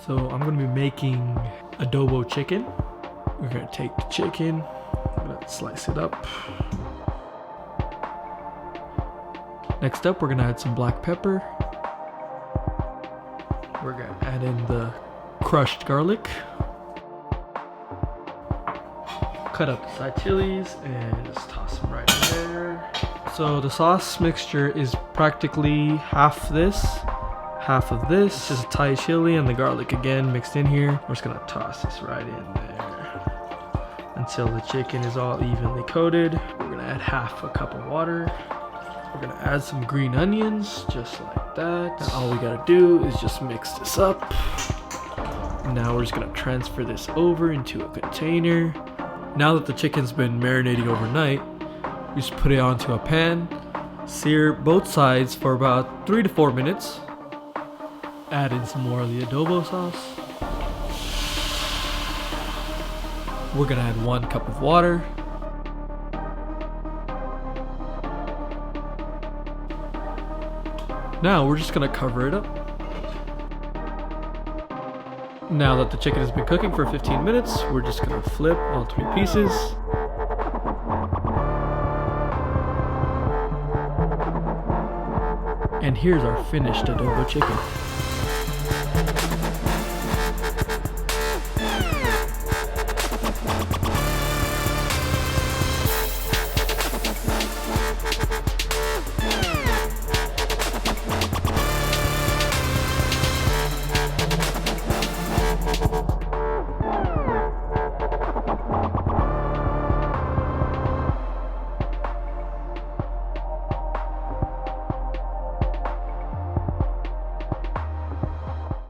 So I'm gonna be making adobo chicken. We're gonna take the chicken, I'm gonna slice it up. Next up, we're gonna add some black pepper. We're gonna add in the crushed garlic. Cut up the side chilies and just toss them right in there. So the sauce mixture is practically half this, half of this. Just a Thai chili and the garlic again mixed in here. We're just gonna toss this right in there until the chicken is all evenly coated. We're gonna add half a cup of water. We're gonna add some green onions, just like that. Now all we gotta do is just mix this up. Now we're just gonna transfer this over into a container. Now that the chicken's been marinating overnight, we just put it onto a pan. Sear both sides for about 3 to 4 minutes. Add in some more of the adobo sauce. We're gonna add 1 cup of water. Now we're just gonna cover it up. Now that the chicken has been cooking for 15 minutes, we're just gonna flip all 3 pieces. And here's our finished adobo chicken.